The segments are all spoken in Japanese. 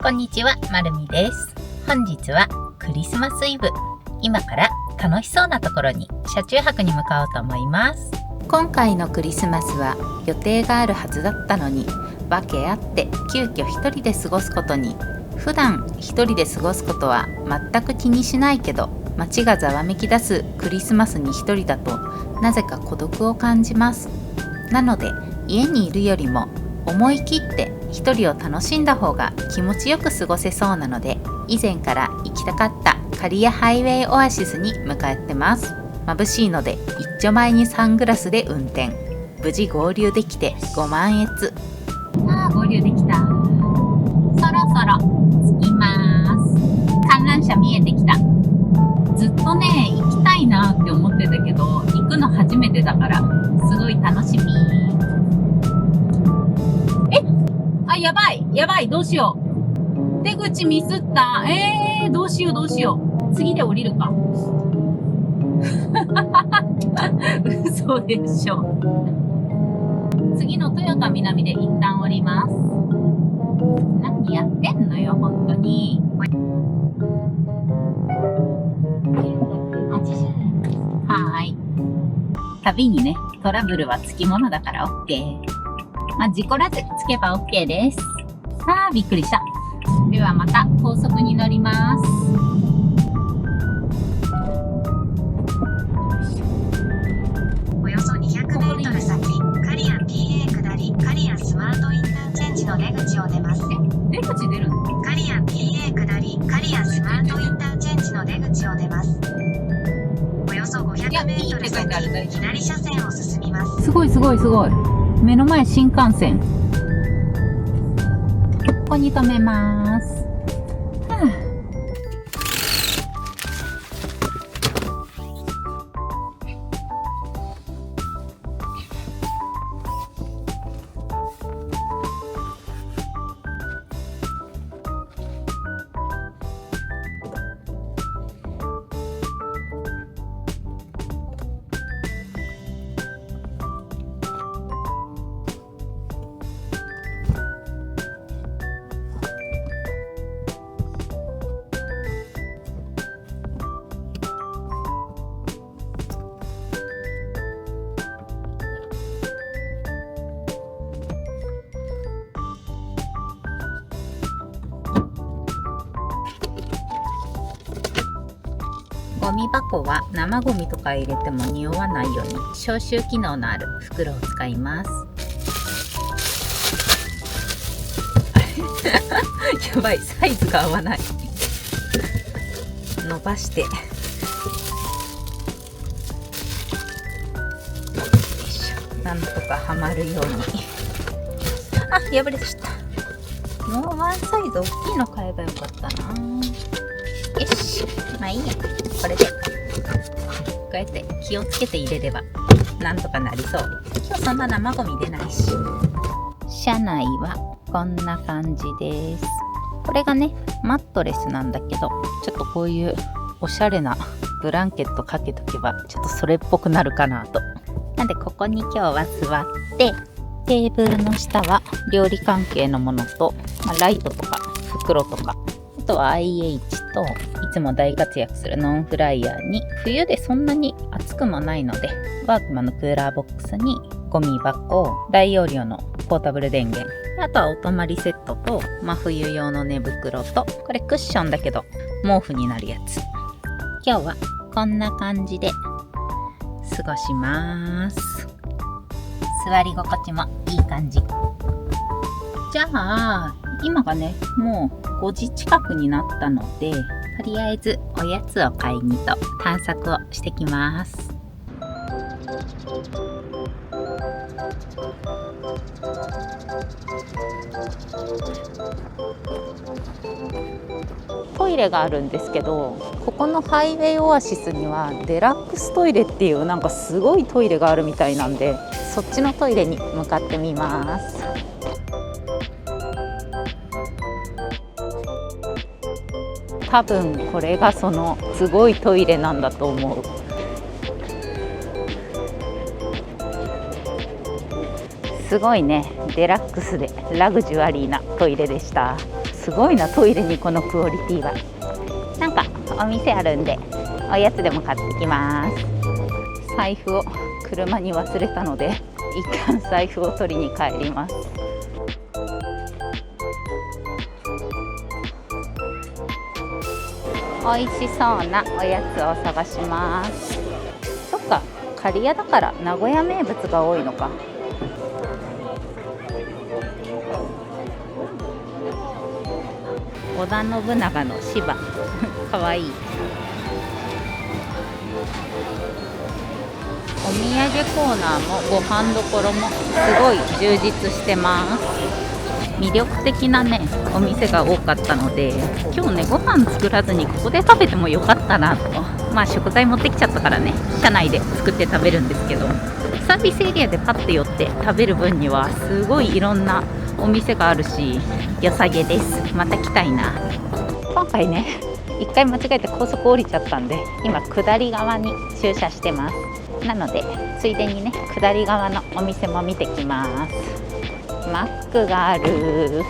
こんにちは、まるみです。本日はクリスマスイブ。今から楽しそうなところに車中泊に向かおうと思います。今回のクリスマスは予定があるはずだったのに、訳あって急遽一人で過ごすことに。普段一人で過ごすことは全く気にしないけど、街がざわめき出すクリスマスに一人だとなぜか孤独を感じます。なので家にいるよりも思い切って一人を楽しんだ方が気持ちよく過ごせそうなので、以前から行きたかった刈谷ハイウェイオアシスに向かってます。眩しいので一丁前にサングラスで運転。無事合流できてご満悦。合流できた。そろそろ着きます。観覧車見えてきた。ずっとね行きたいなって思ってたけど、行くの初めてだからすごい楽しみ。やばい、どうしよう。出口ミスった。どうしよう。次で降りるか。嘘でしょ。次の豊田南で一旦降ります。何やってんのよ、本当に。はーい。旅にね、トラブルはつきものだから OK。事故らずつけば OK です。びっくりした。ではまた高速に乗ります。およそ200メートル先、刈谷 PA 下り、刈谷スマートインターチェンジの出口を出ます。出口出るの？刈谷 PA 下り、刈谷スマートインターチェンジの出口を出ます。およそ500メートル先、左車線を進みます。すごい。目の前新幹線。ここに止めます。ゴミ箱は生ゴミとか入れても匂わないように消臭機能のある袋を使います。やばい、サイズが合わない。伸ばして、よいしょ、なんとかはまるように。破れてした。もうワンサイズ大きいの買えばよかったな。よし、まあいいや。これでこうやって気をつけて入れればなんとかなりそう。今日そんな生ゴミ出ないし。車内はこんな感じです。これがねマットレスなんだけど、ちょっとこういうおしゃれなブランケットかけとけばちょっとそれっぽくなるかなと。なんでここに今日は座って、テーブルの下は料理関係のものと、ライトとか袋とか、あとは IH といつも大活躍するノンフライヤーに、冬でそんなに暑くもないのでワークマンのクーラーボックスにゴミ箱、大容量のポータブル電源、あとはお泊まりセットと真冬用の寝袋と、これクッションだけど毛布になるやつ。今日はこんな感じで過ごします。座り心地もいい感じ。じゃあ今がねもう5時近くになったので、とりあえずおやつを買いにと探索をしてきます。トイレがあるんですけど、ここのハイウェイオアシスにはデラックストイレっていうなんかすごいトイレがあるみたいなんで、そっちのトイレに向かってみます。多分これがそのすごいトイレなんだと思う。すごいね、デラックスでラグジュアリーなトイレでした。すごいな、トイレにこのクオリティは。なんかお店あるんでおやつでも買ってきます。財布を車に忘れたので一旦財布を取りに帰ります。美味しそうなおやつを探します。そっか、刈谷だから名古屋名物が多いのか。織田信長の芝かわいい。お土産コーナーもご飯どころもすごい充実してます。魅力的なねお店が多かったので、今日ねご飯作らずにここで食べてもよかったなと。まあ食材持ってきちゃったからね、車内で作って食べるんですけど、サービスエリアでパッて寄って食べる分にはすごいいろんなお店があるし良さげです。また来たいな。今回ね一回間違えて高速降りちゃったんで、今下り側に駐車してます。なのでついでにね下り側のお店も見てきます。マックがある。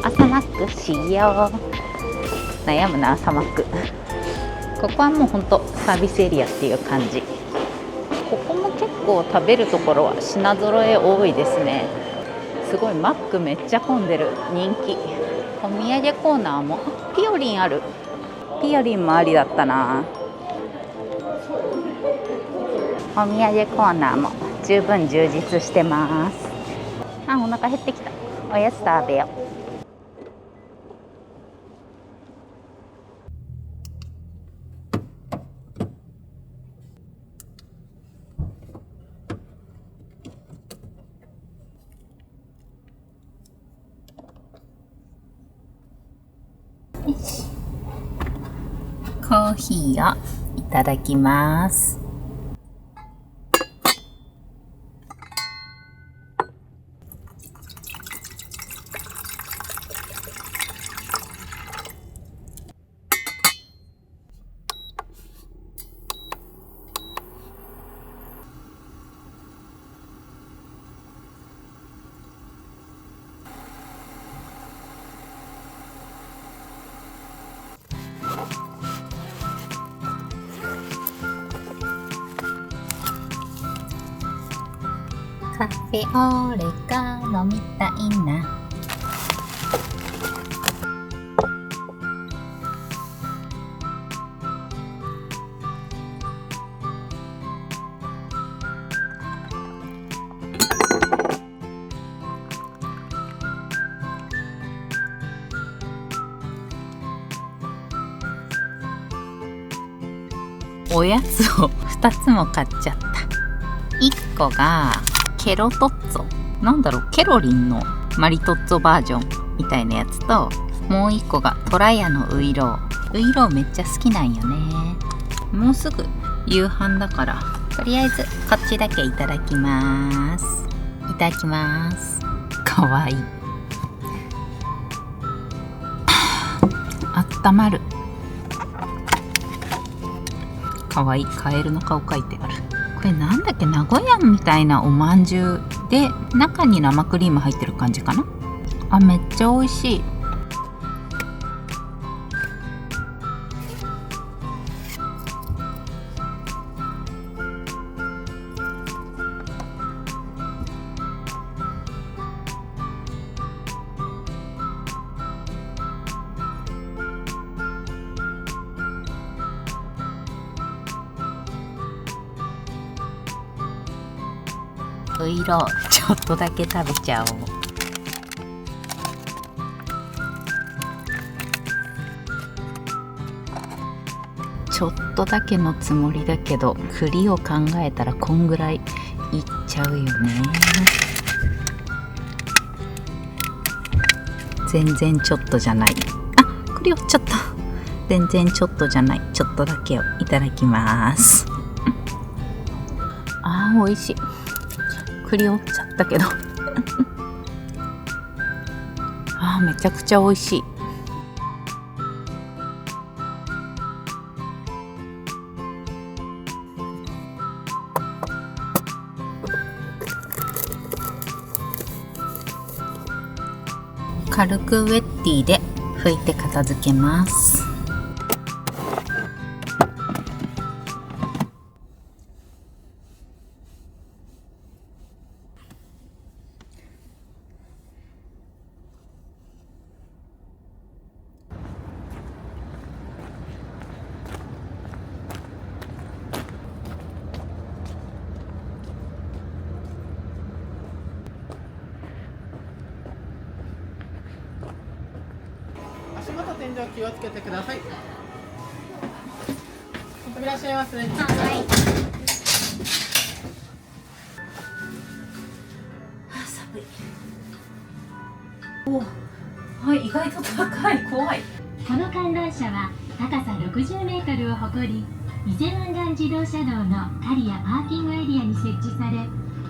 朝マックしよう。悩むな、朝マック。ここはもうほんとサービスエリアっていう感じ。ここも結構食べるところは品揃え多いですね。すごいマックめっちゃ混んでる。人気。お土産コーナーもピオリンある。ピオリンもありだったな。お土産コーナーも十分充実してます。あ、お腹減ってきた。おやつ食べよう。コーヒーをいただきます。カフェオレが飲みたいな。おやつを2つも買っちゃった。1個がケロトッツォ、なんだろう、ケロリンのマリトッツォバージョンみたいなやつと、もう1個がトラヤのウイロウ。ウイロウめっちゃ好きなんよね。もうすぐ夕飯だから、とりあえずこっちだけいただきます。いただきます。かわいい。あったまる。かわいい。カエルの顔描いてある。これなんだっけ、名古屋みたいなおまんじゅうで中に生クリーム入ってる感じかな。あ、めっちゃ美味しい。ウイロウちょっとだけ食べちゃおう。ちょっとだけのつもりだけど、栗を考えたらこんぐらいいっちゃうよね。全然ちょっとじゃない。あ、栗折っちゃった。全然ちょっとじゃない。ちょっとだけをいただきます。あー、美味しい。栗折っちゃったけどあー、めちゃくちゃ美味しい。軽くウェッティで拭いて片付けます。足元天井気をつけてください。いらっしゃいますね。はい。寒い。お、はい、意外と高い、怖い。この観覧車は高さ60メートルを誇り、伊勢湾岸自動車道の刈谷パーキングエリアに設置され、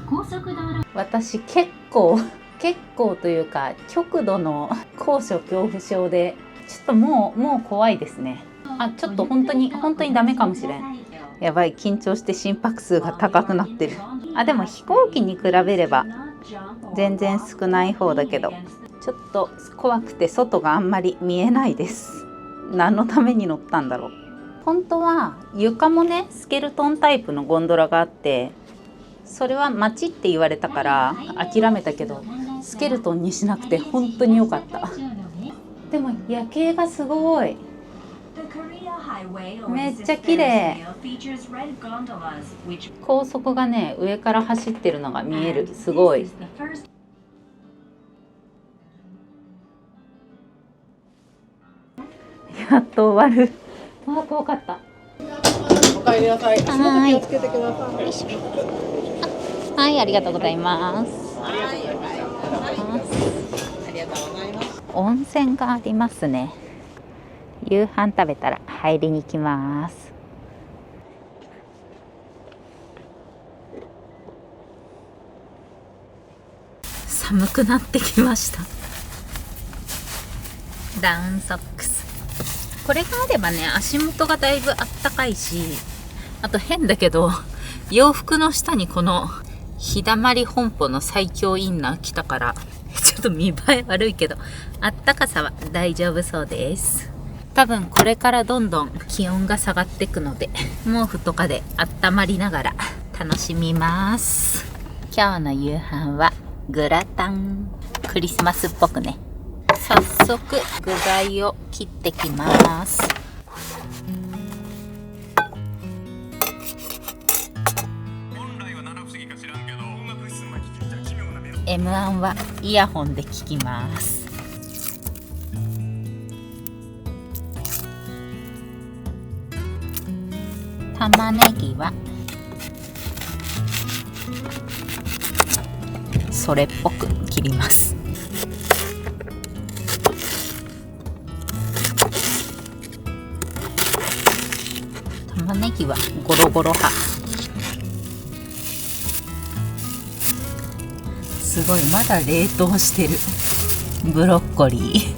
高速道路。私結構というか極度の高所恐怖症で、ちょっともう怖いですね。あ、ちょっと本当にダメかもしれん。やばい、緊張して心拍数が高くなってる。あ、でも飛行機に比べれば全然少ない方だけど、ちょっと怖くて外があんまり見えないです。何のために乗ったんだろう。本当は床もね、スケルトンタイプのゴンドラがあって、それは待ちって言われたから諦めたけど、スケルトンにしなくて本当に良かった。でも夜景がすごい。めっちゃ綺麗。高速がね、上から走ってるのが見える。すごい。やっと終わる。あ、怖かった。お帰りなさい。足元気をつけてください。はい、ありがとうございます。ありがとうございます。温泉がありますね。夕飯食べたら入りに行きます。寒くなってきました。ダウンソックス。これがあればね、足元がだいぶあったかいし、あと変だけど、洋服の下にこの日だまり本舗の最強インナー着たから、ちょっと見栄え悪いけど、あったかさは大丈夫そうです。多分これからどんどん気温が下がっていくので、毛布とかで温まりながら楽しみます。今日の夕飯はグラタン。クリスマスっぽくね。早速具材を切ってきます。M1 はイヤホンで聞きます。玉ねぎはそれっぽく切ります。玉ねぎはゴロゴロ派。すごい、まだ冷凍してるブロッコリー。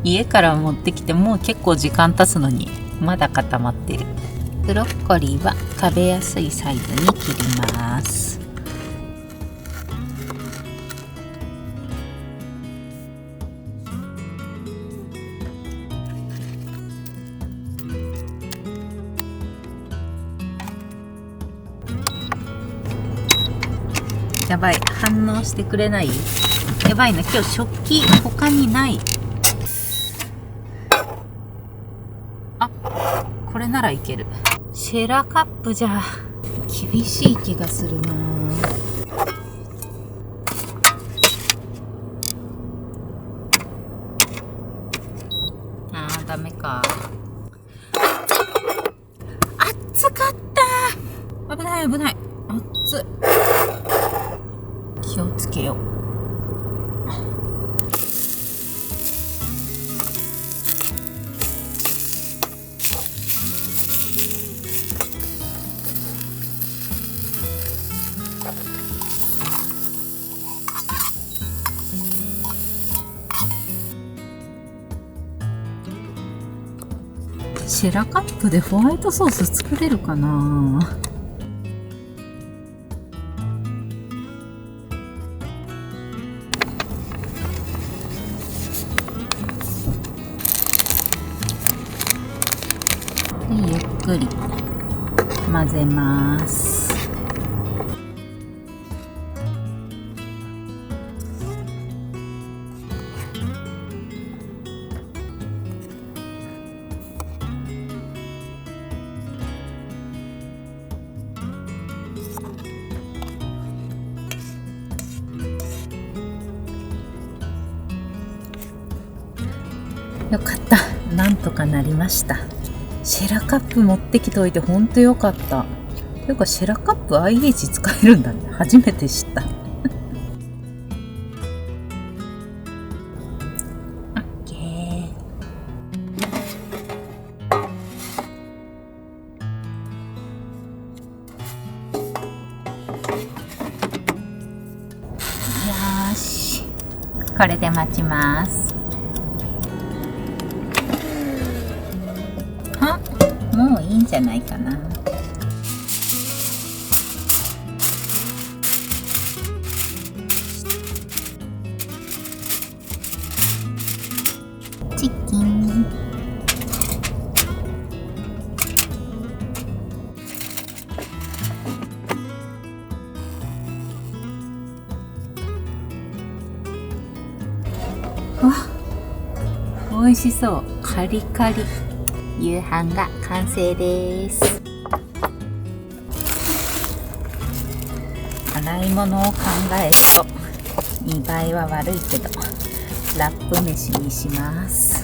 家から持ってきてもう結構時間経つのにまだ固まってる。ブロッコリーは食べやすいサイズに切ります。やばい、反応してくれない。やばいな、今日食器他にない。あ、これならいける。シェラカップじゃ厳しい気がするな。あー、ダメか。熱かった。危ない危ない。熱っ。気をつけよう。シェラカップでホワイトソース作れるかな。でゆっくり混ぜます。よかった。なんとかなりました。シェラカップ持ってきておいてほんとよかった。ていうかシェラカップ IH 使えるんだね。初めて知った。オッケー。よーし。これで待ちます。もういいんじゃないかな。チキン。わ、美味しそう。カリカリ。夕飯が完成です。洗い物を考えると見栄えは悪いけどラップ飯にします。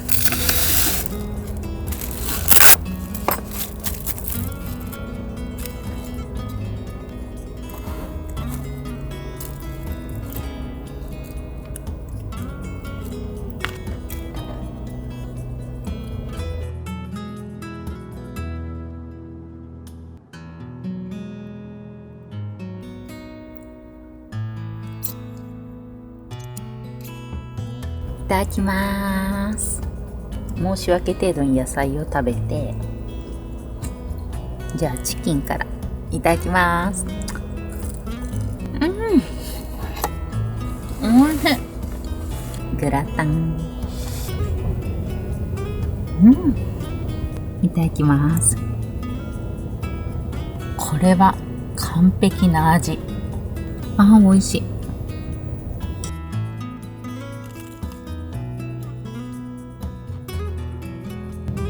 いただきます。申し訳程度に野菜を食べて、じゃあチキンからいただきます。おいしい。グラタン。いただきます。これは完璧な味。美味しい。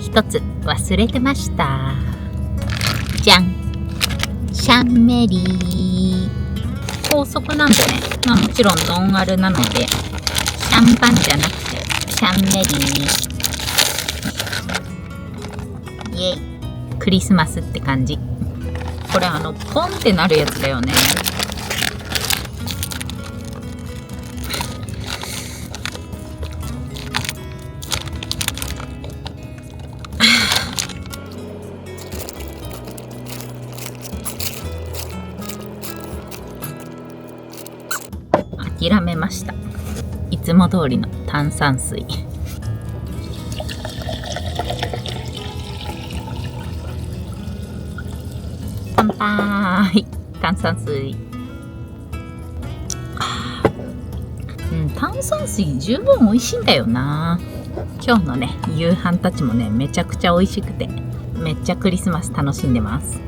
一つ忘れてました。じゃん、シャンメリー。高速なんでね、もちろんノンアルなのでシャンパンじゃなくてシャンメリー。イエイ。クリスマスって感じ。これポンってなるやつだよね。諦めました。いつも通りの炭酸水。乾杯。炭酸水。炭酸水十分美味しいんだよな。今日のね夕飯たちもねめちゃくちゃ美味しくて、めっちゃクリスマス楽しんでます。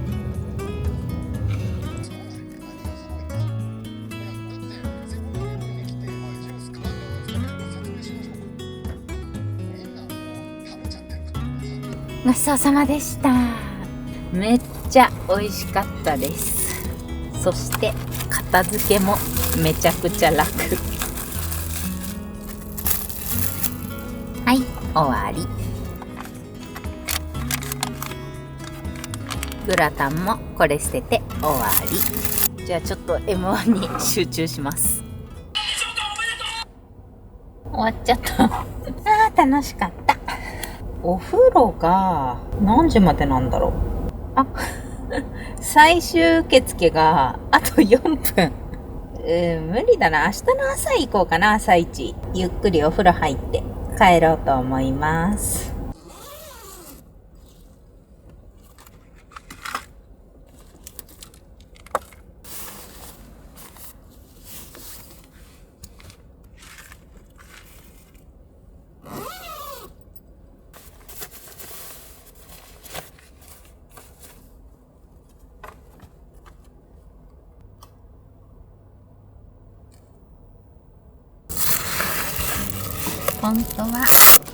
ごちそうさまでした。めっちゃ美味しかったです。そして片付けもめちゃくちゃ楽。はい、終わり。グラタンもこれ捨てて終わり。じゃあちょっと M1 に集中します。終わっちゃった楽しかった。お風呂が何時までなんだろう。最終受付があと4分。無理だな。明日の朝行こうかな。朝一ゆっくりお風呂入って帰ろうと思います。本当は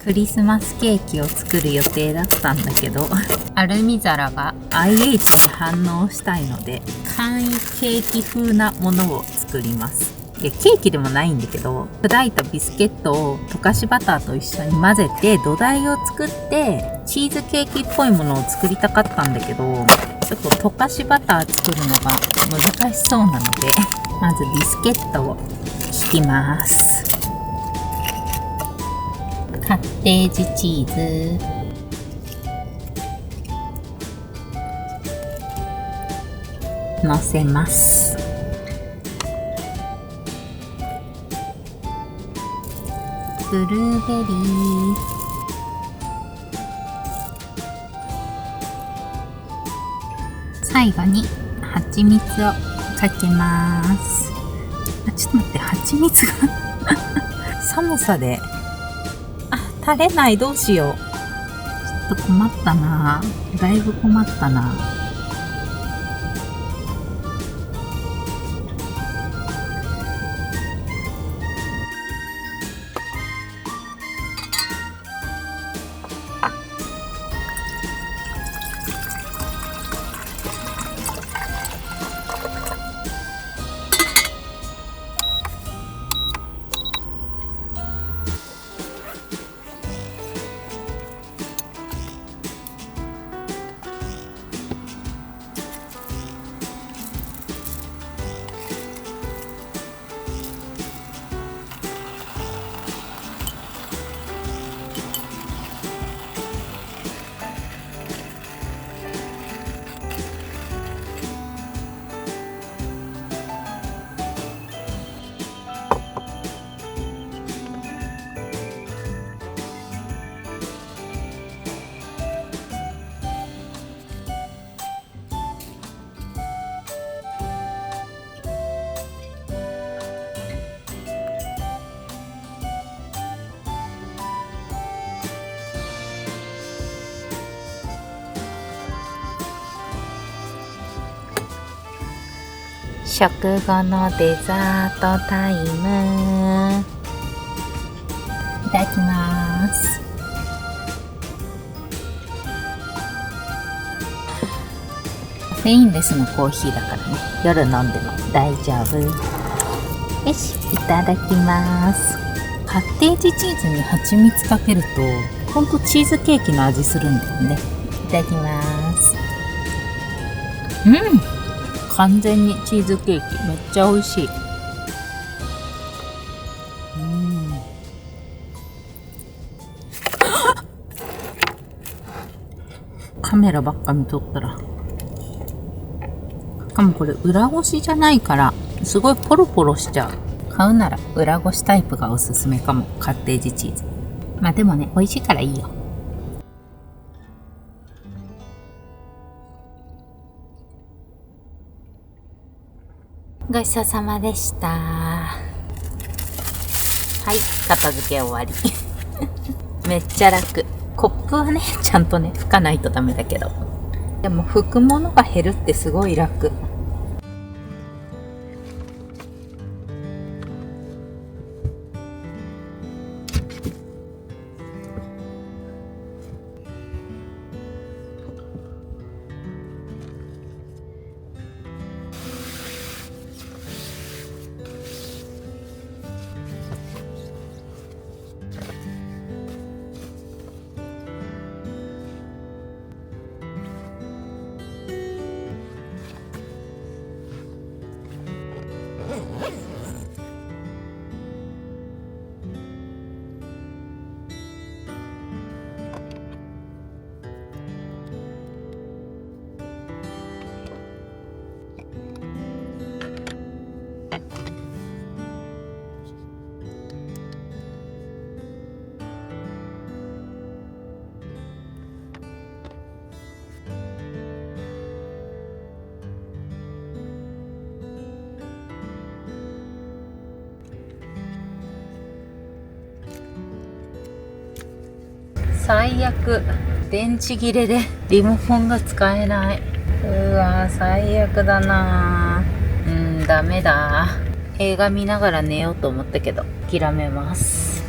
クリスマスケーキを作る予定だったんだけど、アルミ皿が IH に反応したいので、簡易ケーキ風なものを作ります。いや、ケーキでもないんだけど、砕いたビスケットを溶かしバターと一緒に混ぜて土台を作って、チーズケーキっぽいものを作りたかったんだけど、ちょっと溶かしバター作るのが難しそうなので、まずビスケットを引きます。カッテージチーズ、のせます。ブルーベリー、最後に蜂蜜をかけます。ちょっと待って、蜂蜜が寒さで垂れない、どうしよう。ちょっと困ったな、だいぶ困ったな。食後のデザートタイム。いただきます。カフェインレスのコーヒーだからね、夜飲んでも大丈夫。よし、いただきます。カッテージチーズに蜂蜜かけるとほんとチーズケーキの味するんだよね。いただきます。完全にチーズケーキ、めっちゃ美味しい。カメラばっか見とったら。しかもこれ裏ごしじゃないからすごいポロポロしちゃう。買うなら裏ごしタイプがおすすめかも。カッテージチーズ。まあでもね、美味しいからいいよ。ごちそうさまでした。はい、片付け終わり。めっちゃ楽。コップはね、ちゃんとね、拭かないとダメだけど。でも拭くものが減るってすごい楽。最悪、電池切れでリモコンが使えない。うわ、最悪だな。ダメだ。映画見ながら寝ようと思ったけど諦めます。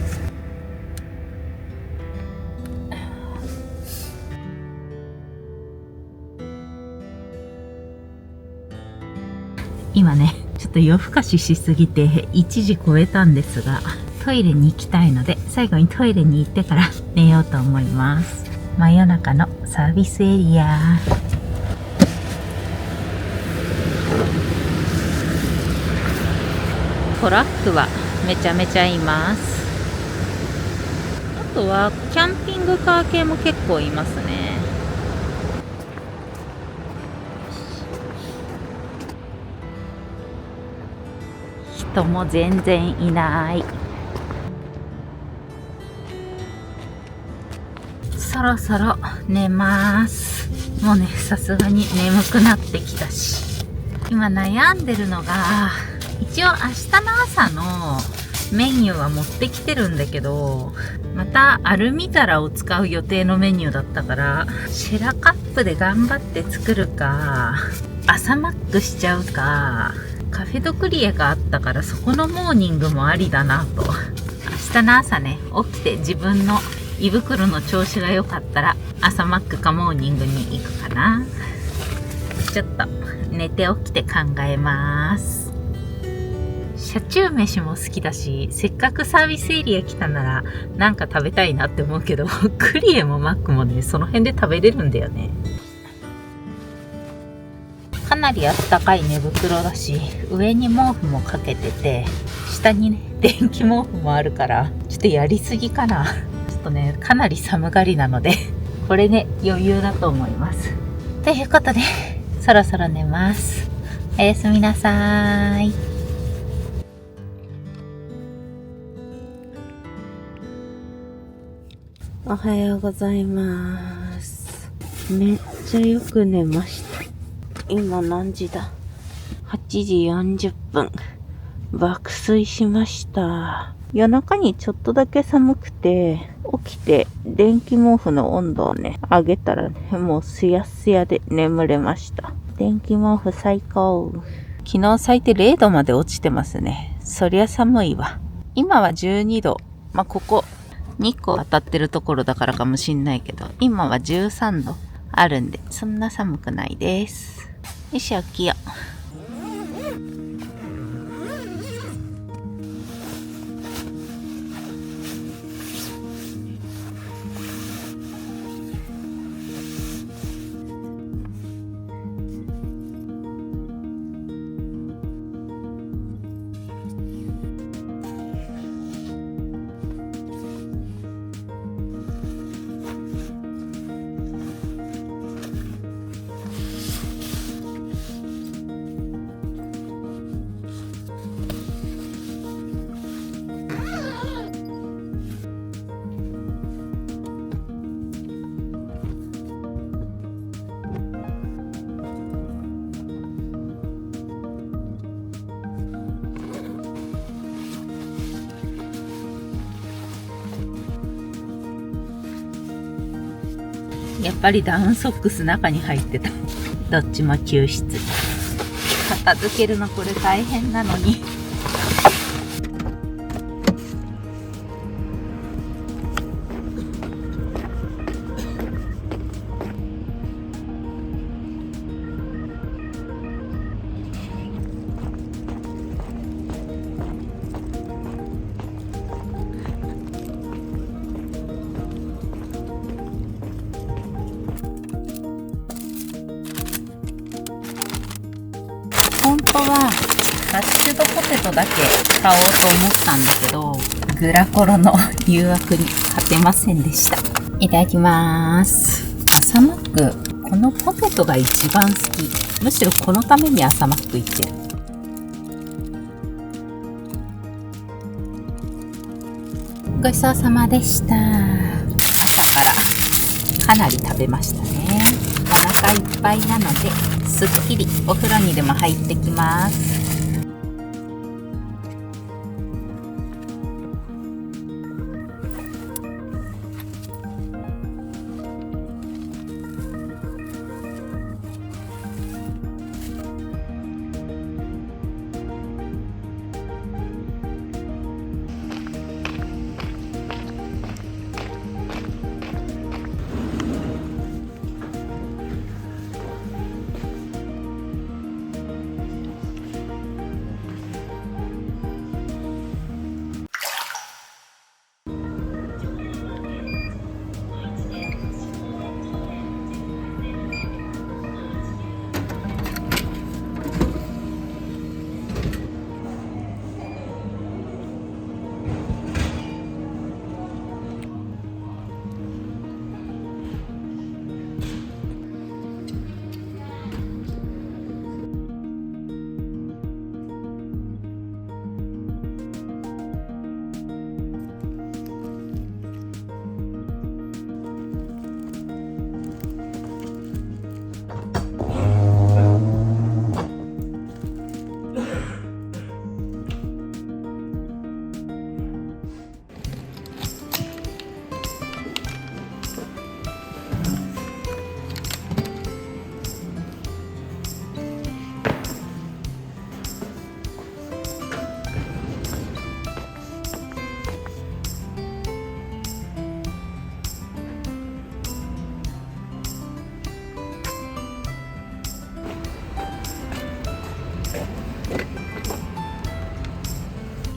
今ね、ちょっと夜更かししすぎて1時超えたんですが、トイレに行きたいので、最後にトイレに行ってから寝ようと思います。真夜中のサービスエリア。トラックはめちゃめちゃいます。あとはキャンピングカー系も結構いますね。人も全然いない。そろそろ寝ます。もうね、さすがに眠くなってきたし、今悩んでるのが、一応明日の朝のメニューは持ってきてるんだけど、またアルミ皿を使う予定のメニューだったから、シェラカップで頑張って作るか、朝マックしちゃうか、カフェドクリエがあったからそこのモーニングもありだなと。明日の朝ね、起きて自分の胃袋の調子が良かったら朝マックかモーニングに行くかな。ちょっと寝て起きて考えます。車中飯も好きだし、せっかくサービスエリア来たならなんか食べたいなって思うけど、クリエもマックもね、その辺で食べれるんだよね。かなりあったかい寝袋だし、上に毛布もかけてて、下にね、電気毛布もあるから、ちょっとやりすぎかな。ちょっとね、かなり寒がりなので、これね、余裕だと思います。ということで、そろそろ寝ます。おやすみなさーい。おはようございます。めっちゃよく寝ました。今何時だ？ 8 時40分。爆睡しました。夜中にちょっとだけ寒くて、起きて電気毛布の温度をね、上げたらね、もうすやすやで眠れました。電気毛布最高。昨日最低0度まで落ちてますね。そりゃ寒いわ。今は12度。ここ、日光当たってるところだからかもしんないけど、今は13度あるんで、そんな寒くないです。よし、起きよう。やっぱりダウンソックス中に入ってた。どっちも救出。片付けるのこれ大変なのに。本当はハッシュドポテトだけ買おうと思ったんだけど、グラコロの誘惑に勝てませんでした。いただきます。朝マック、このポテトが一番好き。むしろこのために朝マック行ってる。ごちそうさまでした。朝からかなり食べましたね。お腹いっぱいなので、すっきりお風呂にでも入ってきます。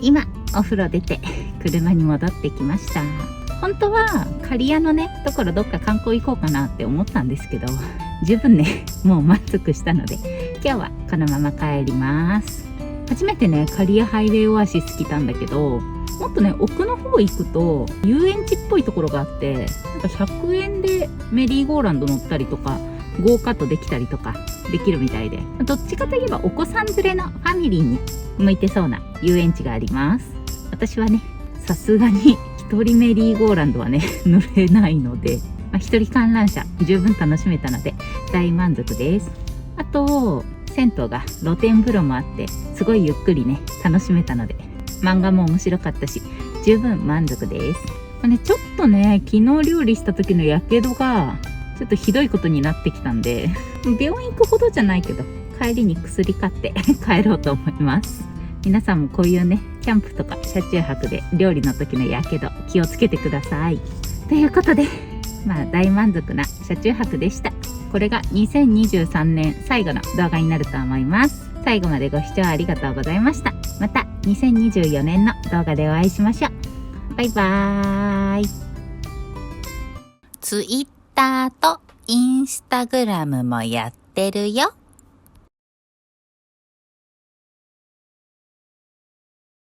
今お風呂出て車に戻ってきました。本当は刈谷のねところどっか観光行こうかなって思ったんですけど、十分ねもう満足したので今日はこのまま帰ります。初めてね刈谷ハイウェイオアシス来たんだけど、もっとね奥の方行くと遊園地っぽいところがあって、なんか100円でメリーゴーランド乗ったりとかゴーカットできたりとかできるみたいで、どっちかといえばお子さん連れのファミリーに向いてそうな遊園地があります。私はねさすがに一人メリーゴーランドはね乗れないので、一人観覧車十分楽しめたので大満足です。あと銭湯が露天風呂もあってすごいゆっくりね楽しめたので、漫画も面白かったし十分満足です。ちょっとね昨日料理した時のやけどがちょっとひどいことになってきたんで、病院行くほどじゃないけど帰りに薬買って帰ろうと思います。皆さんもこういうねキャンプとか車中泊で料理の時のやけど気をつけてください。ということで大満足な車中泊でした。これが2023年最後の動画になると思います。最後までご視聴ありがとうございました。また2024年の動画でお会いしましょう。バイバーイ。ツイッターとインスタグラムもやってるよ。